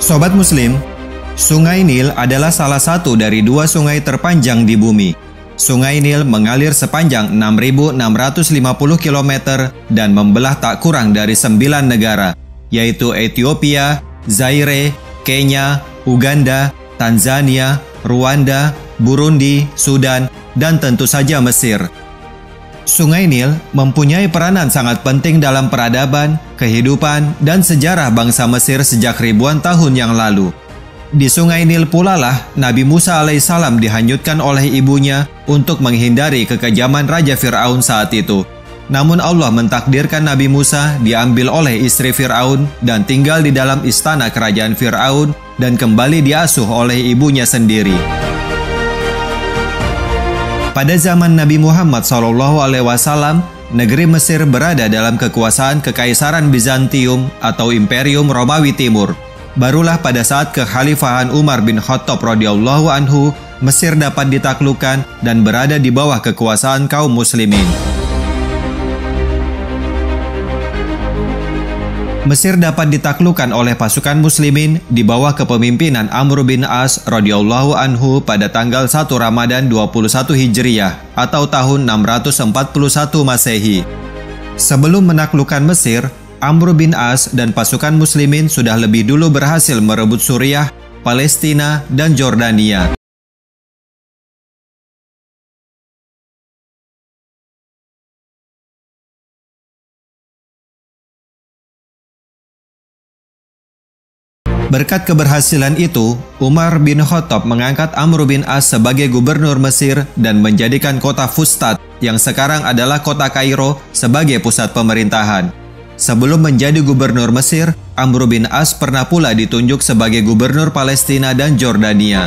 Sobat Muslim, Sungai Nil adalah salah satu dari dua sungai terpanjang di bumi. Sungai Nil mengalir sepanjang 6.650 km dan membelah tak kurang dari 9 negara, yaitu Ethiopia, Zaire, Kenya, Uganda, Tanzania, Rwanda, Burundi, Sudan, dan tentu saja Mesir. Sungai Nil mempunyai peranan sangat penting dalam peradaban, kehidupan, dan sejarah bangsa Mesir sejak ribuan tahun yang lalu. Di Sungai Nil pula lah Nabi Musa alaihissalam dihanyutkan oleh ibunya untuk menghindari kekejaman Raja Fir'aun saat itu. Namun Allah mentakdirkan Nabi Musa diambil oleh istri Fir'aun dan tinggal di dalam istana kerajaan Fir'aun dan kembali diasuh oleh ibunya sendiri. Pada zaman Nabi Muhammad SAW, negeri Mesir berada dalam kekuasaan Kekaisaran Bizantium atau Imperium Romawi Timur. Barulah pada saat kekhalifahan Umar bin Khattab radhiyallahu anhu, Mesir dapat ditaklukkan dan berada di bawah kekuasaan kaum muslimin. Mesir dapat ditaklukkan oleh pasukan muslimin di bawah kepemimpinan Amr bin As radhiyallahu anhu pada tanggal 1 Ramadan 21 Hijriyah atau tahun 641 Masehi. Sebelum menaklukkan Mesir, Amr bin As dan pasukan muslimin sudah lebih dulu berhasil merebut Suriah, Palestina, dan Jordania. Berkat keberhasilan itu, Umar bin Khattab mengangkat Amr bin As sebagai gubernur Mesir dan menjadikan kota Fustat, yang sekarang adalah kota Kairo, sebagai pusat pemerintahan. Sebelum menjadi gubernur Mesir, Amr bin As pernah pula ditunjuk sebagai gubernur Palestina dan Jordania.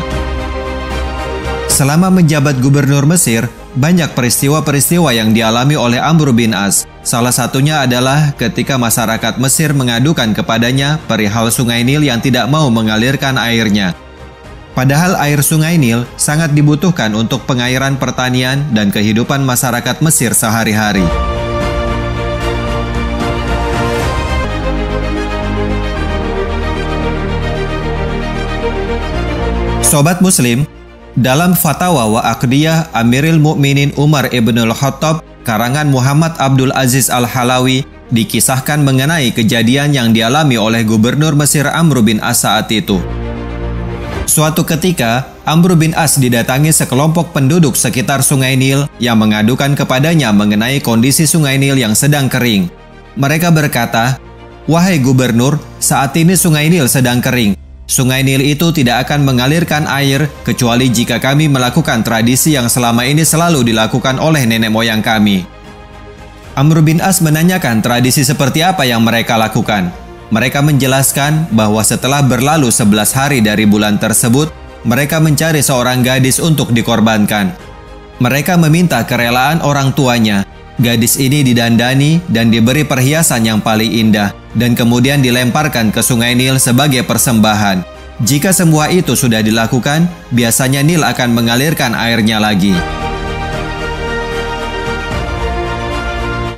Selama menjabat gubernur Mesir, banyak peristiwa-peristiwa yang dialami oleh Amr bin As. Salah satunya adalah ketika masyarakat Mesir mengadukan kepadanya perihal Sungai Nil yang tidak mau mengalirkan airnya. Padahal air Sungai Nil sangat dibutuhkan untuk pengairan pertanian dan kehidupan masyarakat Mesir sehari-hari. Sobat Muslim, dalam Fatwa wa Aqdiyah Amiril Mukminin Umar ibnul Khattab, karangan Muhammad Abdul Aziz Al-Halawi, dikisahkan mengenai kejadian yang dialami oleh gubernur Mesir Amr bin As saat itu. Suatu ketika, Amr bin As didatangi sekelompok penduduk sekitar Sungai Nil yang mengadukan kepadanya mengenai kondisi Sungai Nil yang sedang kering. Mereka berkata, "Wahai gubernur, saat ini Sungai Nil sedang kering. Sungai Nil itu tidak akan mengalirkan air kecuali jika kami melakukan tradisi yang selama ini selalu dilakukan oleh nenek moyang kami." Amr bin As menanyakan tradisi seperti apa yang mereka lakukan. Mereka menjelaskan bahwa setelah berlalu 11 hari dari bulan tersebut, mereka mencari seorang gadis untuk dikorbankan. Mereka meminta kerelaan orang tuanya. Gadis ini didandani dan diberi perhiasan yang paling indah, dan kemudian dilemparkan ke Sungai Nil sebagai persembahan. Jika semua itu sudah dilakukan, biasanya Nil akan mengalirkan airnya lagi.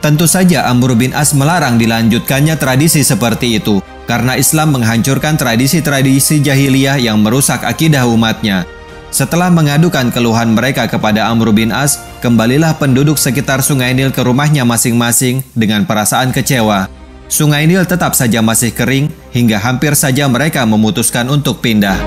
Tentu saja Amr bin As melarang dilanjutkannya tradisi seperti itu, karena Islam menghancurkan tradisi-tradisi jahiliyah yang merusak akidah umatnya. Setelah mengadukan keluhan mereka kepada Amr bin As, kembalilah penduduk sekitar Sungai Nil ke rumahnya masing-masing dengan perasaan kecewa. Sungai Nil tetap saja masih kering, hingga hampir saja mereka memutuskan untuk pindah.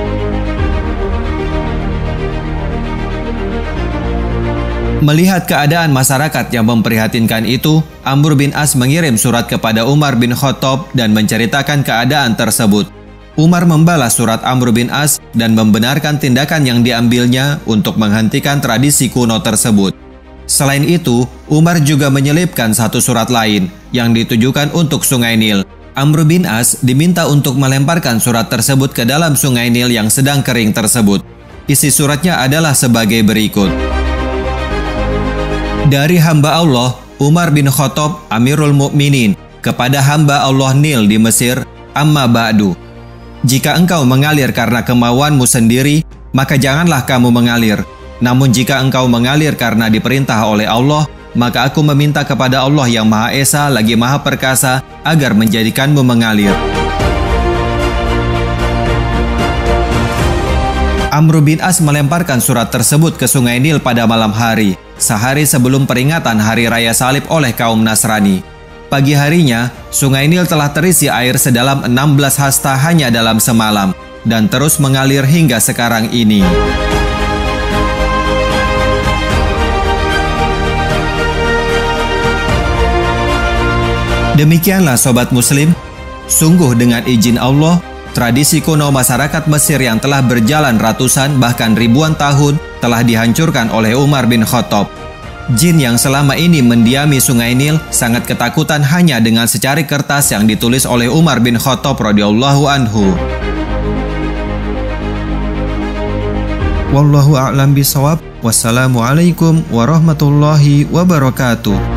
Melihat keadaan masyarakat yang memprihatinkan itu, Amr bin As mengirim surat kepada Umar bin Khattab dan menceritakan keadaan tersebut. Umar membalas surat Amr bin As dan membenarkan tindakan yang diambilnya untuk menghentikan tradisi kuno tersebut. Selain itu, Umar juga menyelipkan satu surat lain yang ditujukan untuk Sungai Nil. Amr bin As diminta untuk melemparkan surat tersebut ke dalam Sungai Nil yang sedang kering tersebut. Isi suratnya adalah sebagai berikut. Dari hamba Allah, Umar bin Khattab, Amirul Mukminin, kepada hamba Allah Nil di Mesir, amma ba'du. Jika engkau mengalir karena kemauanmu sendiri, maka janganlah kamu mengalir. Namun jika engkau mengalir karena diperintah oleh Allah, maka aku meminta kepada Allah yang Maha Esa lagi Maha Perkasa agar menjadikanmu mengalir. Amr bin As melemparkan surat tersebut ke Sungai Nil pada malam hari, sehari sebelum peringatan Hari Raya Salib oleh kaum Nasrani. Pagi harinya, Sungai Nil telah terisi air sedalam 16 hasta hanya dalam semalam, dan terus mengalir hingga sekarang ini. Demikianlah Sobat Muslim, sungguh dengan izin Allah, tradisi kuno masyarakat Mesir yang telah berjalan ratusan bahkan ribuan tahun telah dihancurkan oleh Umar bin Khattab. Jin yang selama ini mendiami Sungai Nil sangat ketakutan hanya dengan secari kertas yang ditulis oleh Umar bin Khattab radhiyallahu anhu. Wallahu a'lam bishawab. Wassalamualaikum warahmatullahi wabarakatuh.